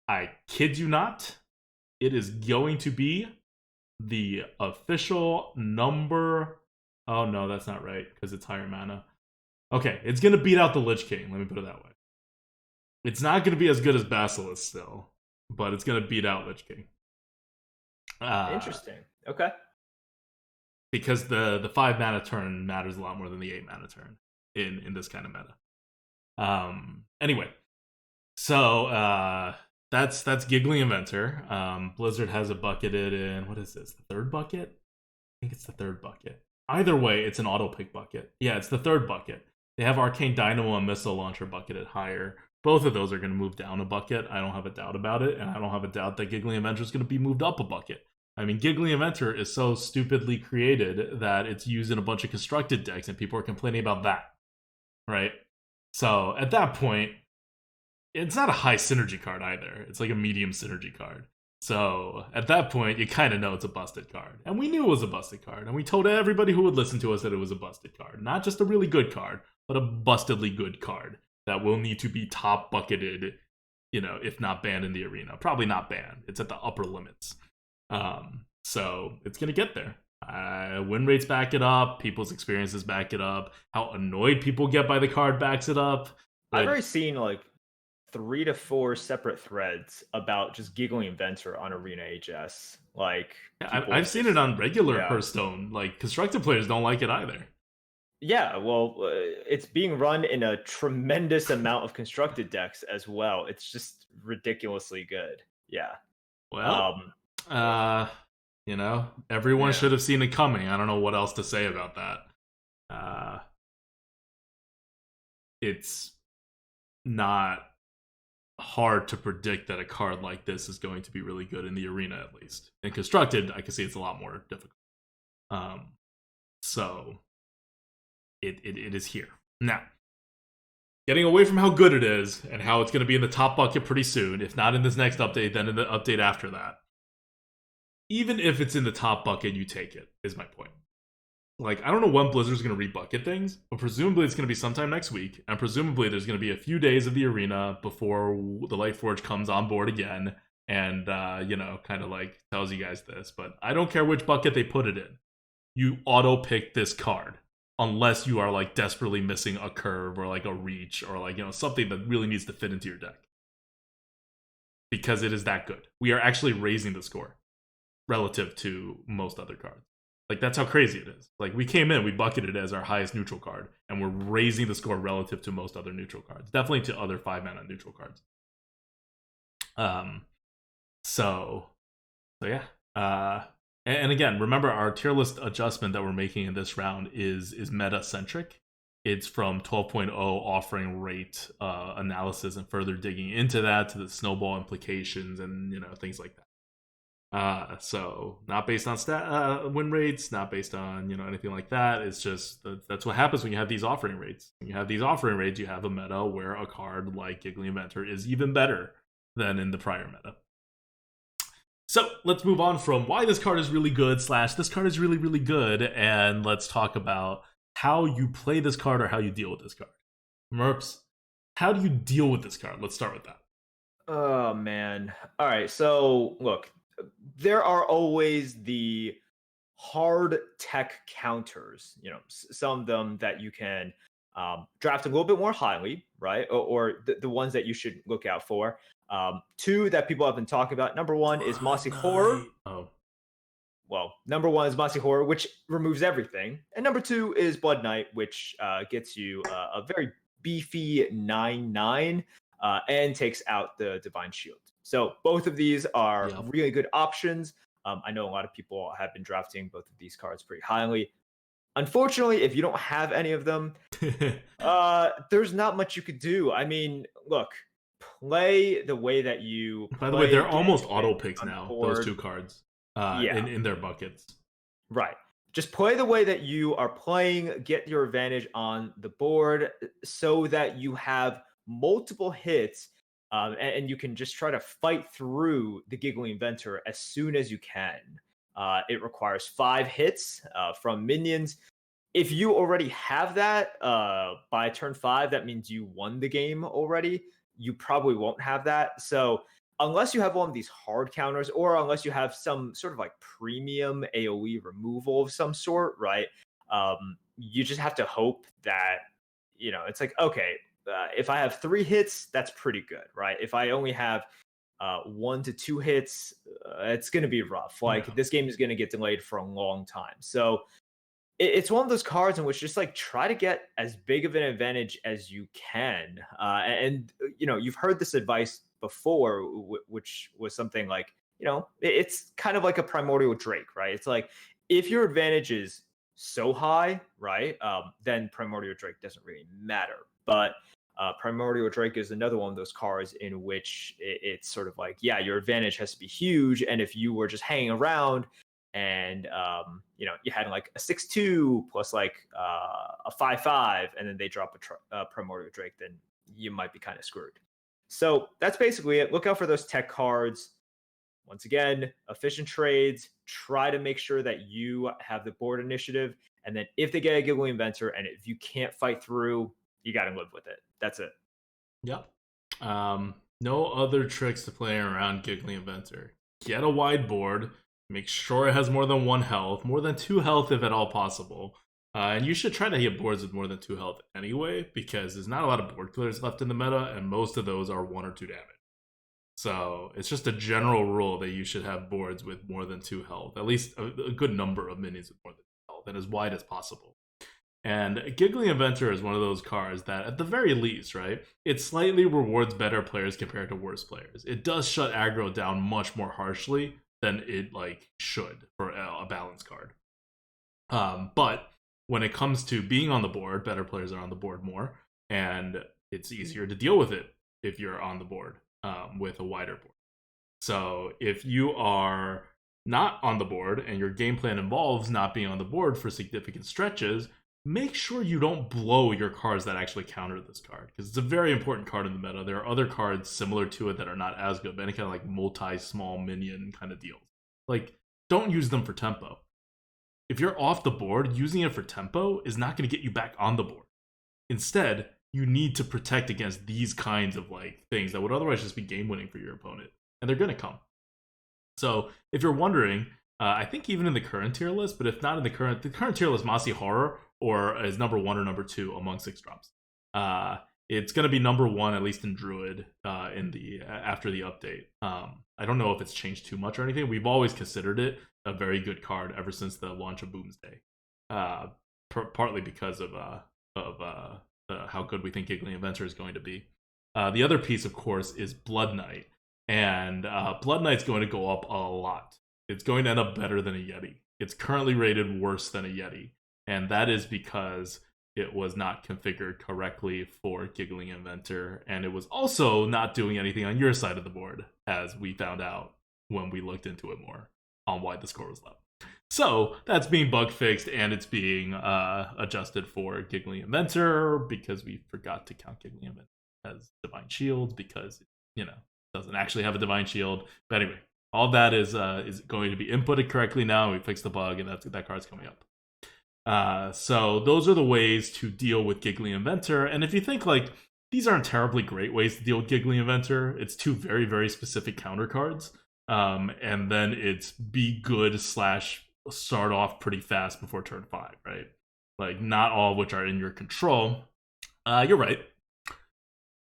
I kid you not, it is going to be the official number. Oh no, that's not right because it's higher mana. Okay, it's gonna beat out the Lich King. Let me put it that way. It's not gonna be as good as Basilisk still, but it's gonna beat out Lich King. Interesting. Okay. Because the 5 mana turn matters a lot more than the 8 mana turn in this kind of meta. Anyway, so that's Giggling Inventor. Blizzard has a bucketed in, what is this? The third bucket? I think it's the third bucket. Either way, it's an auto pick bucket. Yeah, it's the third bucket. They have Arcane Dynamo and Missile Launcher bucketed higher. Both of those are going to move down a bucket. I don't have a doubt about it, and I don't have a doubt that Giggling Inventor is going to be moved up a bucket. I mean, Giggling Inventor is so stupidly created that it's used in a bunch of constructed decks, and people are complaining about that, right? So at that point, it's not a high synergy card either. It's like a medium synergy card. So at that point, you kind of know it's a busted card. And we knew it was a busted card. And we told everybody who would listen to us that it was a busted card. Not just a really good card, but a bustedly good card that will need to be top bucketed, if not banned in the arena. Probably not banned. It's at the upper limits. So it's going to get there. Win rates back it up. People's experiences back it up. How annoyed people get by the card backs it up. I've already seen 3 to 4 separate threads about just Giggling Inventor on Arena HS. I've seen it on regular Hearthstone. Constructed players don't like it either. Yeah, well, it's being run in a tremendous amount of constructed decks as well. It's just ridiculously good. Yeah. Well, everyone should have seen it coming. I don't know what else to say about that. It's not hard to predict that a card like this is going to be really good in the arena, at least. In constructed, I can see it's a lot more difficult. So it is here. Now, getting away from how good it is and how it's going to be in the top bucket pretty soon, if not in this next update, then in the update after that. Even if it's in the top bucket, you take it, is my point. I don't know when Blizzard's going to rebucket things, but presumably it's going to be sometime next week, and presumably there's going to be a few days of the arena before the Lightforge comes on board again, and, tells you guys this. But I don't care which bucket they put it in. You auto-pick this card, unless you are, desperately missing a curve, or, a reach, or, something that really needs to fit into your deck. Because it is that good. We are actually raising the score relative to most other cards. That's how crazy it is. We came in, we bucketed it as our highest neutral card, and we're raising the score relative to most other neutral cards. Definitely to other 5 mana neutral cards. So yeah. And again, remember our tier list adjustment that we're making in this round is meta-centric. It's from 12.0 offering rate analysis and further digging into that to the snowball implications and things like that. So not based on win rates, not based on anything like that. It's just that's what happens when you have these offering rates. When you have these offering rates, you have a meta where a card like Giggling Inventor is even better than in the prior meta. So let's move on from why this card is really good / this card is really, really good, and let's talk about how you play this card or how you deal with this card. Merps, how do you deal with this card? Let's start with that. Oh, man. All right, so look, there are always the hard tech counters, some of them that you can draft a little bit more highly, right? Or the ones that you should look out for. 2 that people have been talking about. Number 1 is Mossy Horror. Oh. Well, number 1 is Mossy Horror, which removes everything. And number 2 is Blood Knight, which gets you a very beefy 9/9 and takes out the Divine Shield. So both of these are really good options. I know a lot of people have been drafting both of these cards pretty highly. Unfortunately, if you don't have any of them, there's not much you could do. I mean, look, play the way that you. By the way, they're almost auto picks now. Those 2 cards. Yeah. in their buckets. Right. Just play the way that you are playing, get your advantage on the board so that you have multiple hits, and you can just try to fight through the Giggling Inventor as soon as you can. It requires 5 hits from minions. If you already have that by turn 5, that means you won the game already. You probably won't have that. So unless you have one of these hard counters, or unless you have some sort of like premium AoE removal of some sort, right? You just have to hope that, it's like, okay, if I have 3 hits, that's pretty good, right? If I only have 1 to 2 hits, it's going to be rough. Like, Yeah. this game is going to get delayed for a long time. So it's one of those cards in which just like try to get as big of an advantage as you can. You've heard this advice before, which was something like, it's kind of like a primordial drake, right? It's like, if your advantage is so high, right, then primordial drake doesn't really matter. But primordial drake is another one of those cards in which it's sort of like, yeah, your advantage has to be huge, and if you were just hanging around and you had like a 6-2 plus like a 5-5, and then they drop a primordial drake, then you might be kind of screwed. So that's basically it. Look out for those tech cards. Once again, efficient trades. Try to make sure that you have the board initiative, and then if they get a Giggling Inventor, and if you can't fight through, you got to live with it. That's it. Yep. No other tricks to play around Giggly Inventor. Get a wide board. Make sure it has more than 1 health, more than 2 health if at all possible. And you should try to hit boards with more than 2 health anyway, because there's not a lot of board killers left in the meta, and most of those are 1 or 2 damage. So it's just a general rule that you should have boards with more than 2 health, at least a good number of minions with more than 2 health, and as wide as possible. And Giggling Inventor is one of those cards that, at the very least, right, it slightly rewards better players compared to worse players. It does shut aggro down much more harshly than it should for a balance card. But when it comes to being on the board, better players are on the board more, and it's easier to deal with it if you're on the board with a wider board. So if you are not on the board and your game plan involves not being on the board for significant stretches, make sure you don't blow your cards that actually counter this card, because it's a very important card in the meta. There are other cards similar to it that are not as good, but any kind of like multi-small minion kind of deals. Like, don't use them for tempo. If you're off the board, using it for tempo is not going to get you back on the board. Instead, you need to protect against these kinds of things that would otherwise just be game winning for your opponent, and they're going to come. So if you're wondering, I think even in the current tier list, but if not in the current tier list, Mossy Horror is number 1 or number 2 among 6 drops. It's going to be number 1, at least in Druid, after the update. I don't know if it's changed too much or anything. We've always considered it a very good card ever since the launch of Boomsday, partly because of how good we think Giggling Inventor is going to be. The other piece, of course, is Blood Knight, and Blood Knight's going to go up a lot. It's going to end up better than a Yeti. It's currently rated worse than a Yeti, and that is because it was not configured correctly for Giggling Inventor, and it was also not doing anything on your side of the board, as we found out when we looked into it more on why the score was low. So that's being bug fixed, and it's being adjusted for Giggling Inventor, because we forgot to count Giggling Inventor as Divine Shield, because it doesn't actually have a Divine Shield. But anyway, all that is going to be inputted correctly now. We fixed the bug, and that card's coming up. So those are the ways to deal with Giggling Inventor. And if you think these aren't terribly great ways to deal with Giggling Inventor, it's 2 very, very specific counter cards. And then it's be good / start off pretty fast before turn 5, right? Not all of which are in your control. You're right.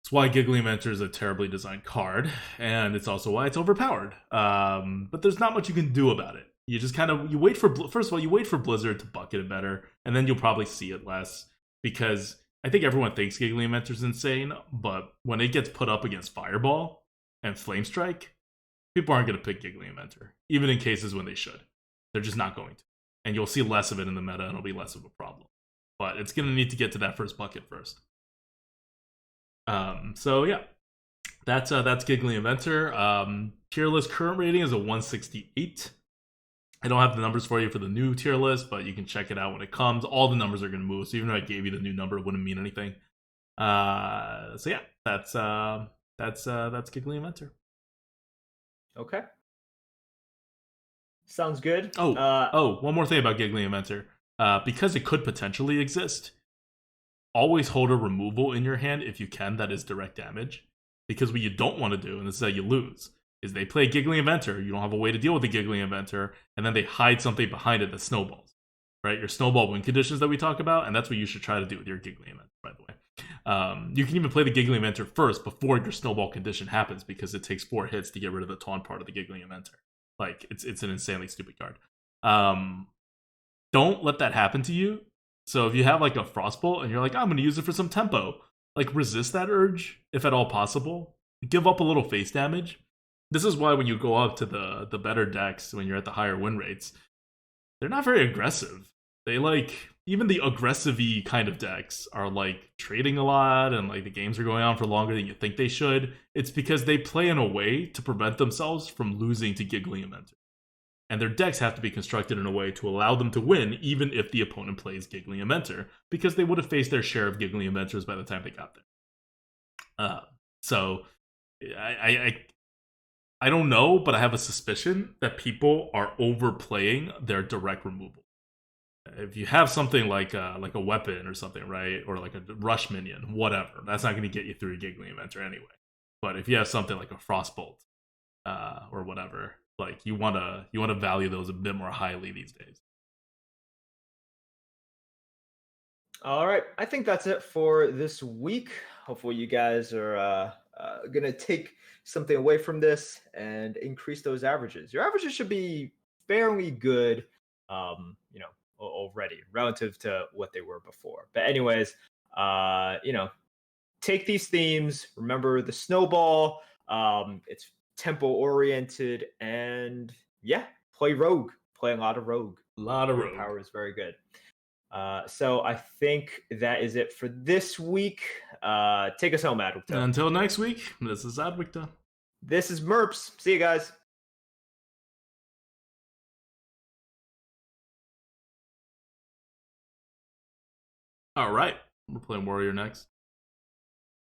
It's why Giggling Inventor is a terribly designed card, and it's also why it's overpowered. But there's not much you can do about it. You just you wait for, first of all, you wait for Blizzard to bucket it better, and then you'll probably see it less, because I think everyone thinks Giggling Inventor is insane, but when it gets put up against Fireball and Flame Strike, people aren't going to pick Giggling Inventor, even in cases when they should. They're just not going to. And you'll see less of it in the meta, and it'll be less of a problem. But it's going to need to get to that first bucket first. So yeah, that's Giggling Inventor. Tier list current rating is a 168. I don't have the numbers for you for the new tier list, but you can check it out when it comes. All the numbers are going to move, so even if I gave you the new number, it wouldn't mean anything. So yeah, that's Giggly Inventor. Okay. Sounds good. One more thing about Giggly Inventor. Because it could potentially exist, always hold a removal in your hand if you can that is direct damage. Because what you don't want to do, and this is how you lose, is they play Giggly Inventor, you don't have a way to deal with the Giggly Inventor, and then they hide something behind it that snowballs. Right? Your snowball win conditions that we talk about, and that's what you should try to do with your Giggly Inventor, by the way. You can even play the Giggly Inventor first before your snowball condition happens because it takes 4 hits to get rid of the taunt part of the Giggly Inventor. Like, it's an insanely stupid card. Don't let that happen to you. So if you have like a Frostbolt and you're like, I'm going to use it for some tempo, like resist that urge if at all possible. Give up a little face damage. This is why when you go up to the better decks, when you're at the higher win rates, they're not very aggressive. They like, even the aggressive-y kind of decks are like trading a lot and like the games are going on for longer than you think they should. It's because they play in a way to prevent themselves from losing to Giggly Inventor. And their decks have to be constructed in a way to allow them to win, even if the opponent plays Giggly Inventor, because they would have faced their share of Giggly Inventors by the time they got there. So, I don't know, but I have a suspicion that people are overplaying their direct removal. If you have something like a weapon or something, right, or like a rush minion, whatever, that's not going to get you through a Giggly Inventor anyway. But if you have something like a Frostbolt or whatever, like you wanna value those a bit more highly these days. All right. I think that's it for this week. Hopefully, you guys are going to take something away from this and increase those averages. Your averages should be fairly good, already relative to what they were before. But, anyways, take these themes. Remember the snowball. It's tempo oriented, and yeah, play rogue. Play a lot of rogue. A lot of Rogue rogue. power is very good. So I think that is it for this week. Take us home, Adwicta. Until next week, this is Adwicta. This is Merps. See you guys. All right, we're playing Warrior next.